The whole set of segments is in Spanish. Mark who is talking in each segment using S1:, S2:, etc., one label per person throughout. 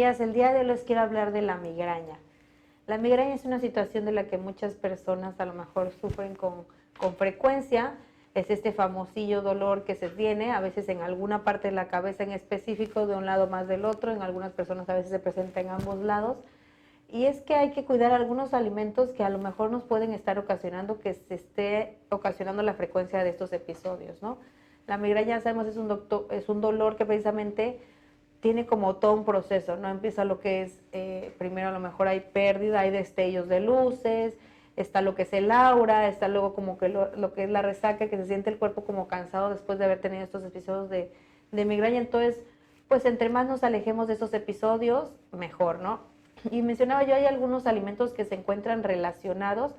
S1: días. El día de hoy les quiero hablar de la migraña. La migraña es una situación de la que muchas personas a lo mejor sufren con frecuencia. Es este famosillo dolor que se tiene, a veces en alguna parte de la cabeza en específico, de un lado más del otro. En algunas personas a veces se presenta en ambos lados. Y es que hay que cuidar algunos alimentos que a lo mejor nos pueden estar ocasionando que se esté ocasionando la frecuencia de estos episodios, ¿no? La migraña, sabemos, es un dolor que precisamente tiene como todo un proceso, ¿no? Empieza lo que es, primero a lo mejor hay pérdida, hay destellos de luces, está lo que es el aura, está luego como que lo que es la resaca, que se siente el cuerpo como cansado después de haber tenido estos episodios de migraña. Entonces, pues entre más nos alejemos de estos episodios, mejor, ¿no? Y mencionaba yo, hay algunos alimentos que se encuentran relacionados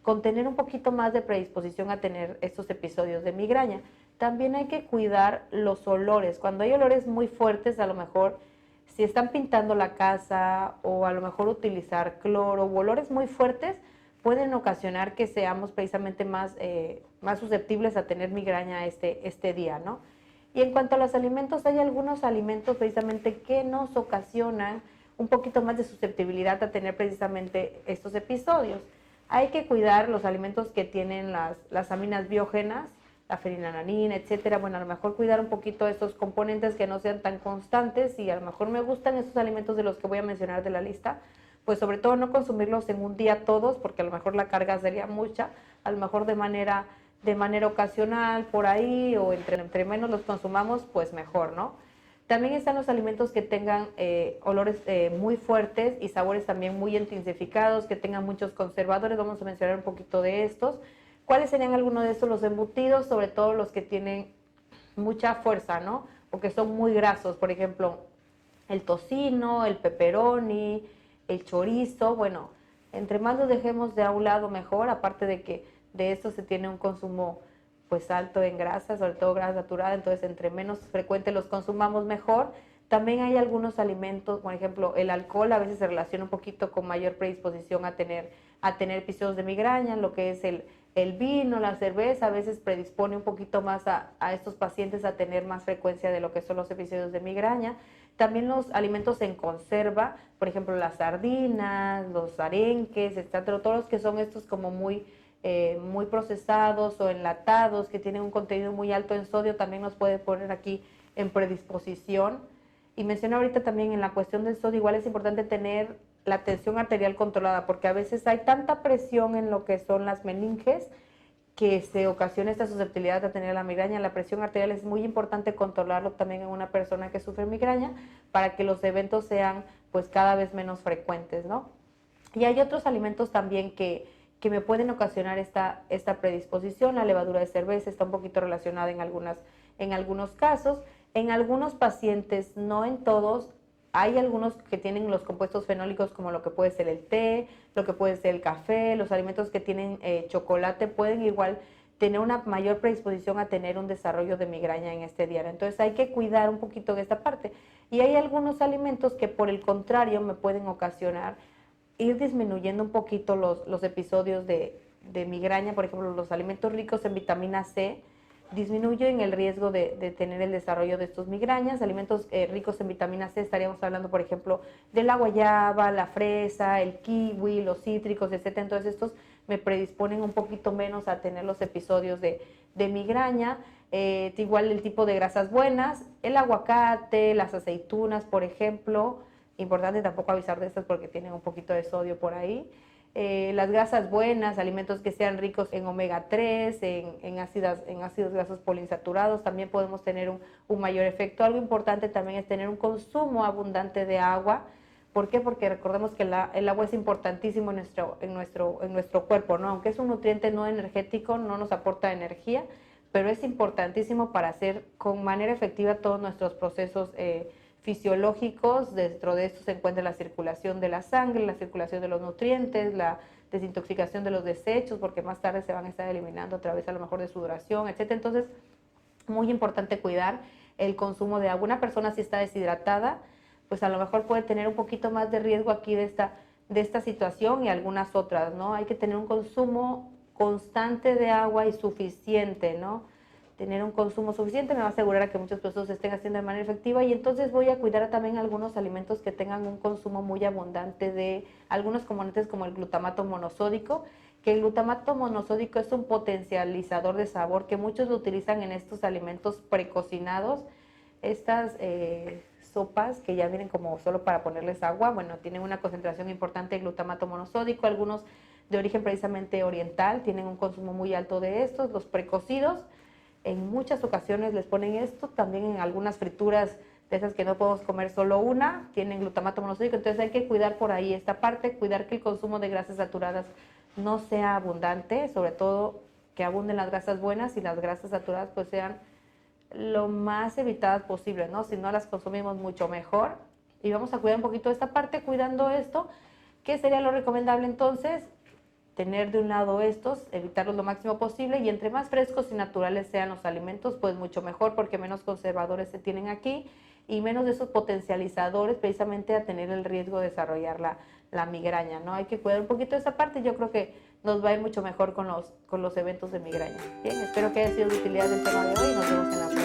S1: con tener un poquito más de predisposición a tener estos episodios de migraña. También hay que cuidar los olores. Cuando hay olores muy fuertes, a lo mejor si están pintando la casa o a lo mejor utilizar cloro o olores muy fuertes, pueden ocasionar que seamos precisamente más susceptibles a tener migraña este día, ¿no? Y en cuanto a los alimentos, hay algunos alimentos precisamente que nos ocasionan un poquito más de susceptibilidad a tener precisamente estos episodios. Hay que cuidar los alimentos que tienen las aminas biógenas, la fenilalanina, etcétera. Bueno, a lo mejor cuidar un poquito estos componentes que no sean tan constantes, y a lo mejor me gustan estos alimentos de los que voy a mencionar de la lista, pues sobre todo no consumirlos en un día todos, porque a lo mejor la carga sería mucha, a lo mejor de manera ocasional por ahí, o entre menos los consumamos, pues mejor, ¿no? También están los alimentos que tengan olores muy fuertes y sabores también muy intensificados, que tengan muchos conservadores. Vamos a mencionar un poquito de estos. ¿Cuáles serían algunos de estos? Los embutidos, sobre todo los que tienen mucha fuerza, ¿no? O que son muy grasos, por ejemplo, el tocino, el pepperoni, el chorizo. Bueno, entre más los dejemos de a un lado mejor, aparte de que de esto se tiene un consumo pues alto en grasa, sobre todo grasa saturada, entonces entre menos frecuente los consumamos mejor. También hay algunos alimentos, por ejemplo, el alcohol a veces se relaciona un poquito con mayor predisposición a tener episodios de migraña. Lo que es el vino, la cerveza, a veces predispone un poquito más a estos pacientes a tener más frecuencia de lo que son los episodios de migraña. También los alimentos en conserva, por ejemplo, las sardinas, los arenques, etcétera, todos los que son estos como muy procesados o enlatados, que tienen un contenido muy alto en sodio, también nos puede poner aquí en predisposición. Y menciono ahorita también en la cuestión del sodio, igual es importante tener la tensión arterial controlada, porque a veces hay tanta presión en lo que son las meninges que se ocasiona esta susceptibilidad a tener la migraña. La presión arterial es muy importante controlarlo también en una persona que sufre migraña, para que los eventos sean pues cada vez menos frecuentes, ¿no? Y hay otros alimentos también que me pueden ocasionar esta predisposición. La levadura de cerveza está un poquito relacionada en algunos casos. En algunos pacientes, no en todos, hay algunos que tienen los compuestos fenólicos, como lo que puede ser el té, lo que puede ser el café. Los alimentos que tienen chocolate pueden igual tener una mayor predisposición a tener un desarrollo de migraña en este día. Entonces hay que cuidar un poquito de esta parte. Y hay algunos alimentos que por el contrario me pueden ocasionar ir disminuyendo un poquito los episodios de migraña. Por ejemplo, los alimentos ricos en vitamina C disminuyen el riesgo de tener el desarrollo de estos migrañas. Alimentos ricos en vitamina C, estaríamos hablando, por ejemplo, de la guayaba, la fresa, el kiwi, los cítricos, etc. Entonces estos me predisponen un poquito menos a tener los episodios de migraña. Igual el tipo de grasas buenas, el aguacate, las aceitunas, por ejemplo. Importante tampoco avisar de estas porque tienen un poquito de sodio por ahí. Las grasas buenas, alimentos que sean ricos en omega 3, en ácidos grasos poliinsaturados, también podemos tener un mayor efecto. Algo importante también es tener un consumo abundante de agua. ¿Por qué? Porque recordemos que el agua es importantísimo en nuestro cuerpo, ¿no? Aunque es un nutriente no energético, no nos aporta energía, pero es importantísimo para hacer con manera efectiva todos nuestros procesos fisiológicos. Dentro de esto se encuentra la circulación de la sangre, la circulación de los nutrientes, la desintoxicación de los desechos, porque más tarde se van a estar eliminando a través a lo mejor de sudoración, etcétera. Entonces, muy importante cuidar el consumo de agua. Una persona si está deshidratada, pues a lo mejor puede tener un poquito más de riesgo aquí de esta situación y algunas otras, ¿no? Hay que tener un consumo constante de agua y suficiente, ¿no? tener un consumo suficiente me va a asegurar a que muchos procesos se estén haciendo de manera efectiva, y entonces voy a cuidar también algunos alimentos que tengan un consumo muy abundante de algunos componentes como el glutamato monosódico, que el glutamato monosódico es un potencializador de sabor que muchos lo utilizan en estos alimentos precocinados. Estas sopas que ya vienen como solo para ponerles agua, bueno, tienen una concentración importante de glutamato monosódico, algunos de origen precisamente oriental tienen un consumo muy alto de estos, los precocidos. En muchas ocasiones les ponen esto, también en algunas frituras de esas que no podemos comer solo una, tienen glutamato monosódico, entonces hay que cuidar por ahí esta parte, cuidar que el consumo de grasas saturadas no sea abundante, sobre todo que abunden las grasas buenas y las grasas saturadas pues sean lo más evitadas posible, ¿no? Si no las consumimos mucho mejor. Y vamos a cuidar un poquito esta parte, cuidando esto. ¿Qué sería lo recomendable entonces? Tener de un lado estos, evitarlos lo máximo posible, y entre más frescos y naturales sean los alimentos, pues mucho mejor, porque menos conservadores se tienen aquí y menos de esos potencializadores precisamente a tener el riesgo de desarrollar la migraña, ¿no? Hay que cuidar un poquito esa parte, yo creo que nos va a ir mucho mejor con los eventos de migraña. Bien, espero que haya sido de utilidad el tema de hoy y nos vemos en la próxima.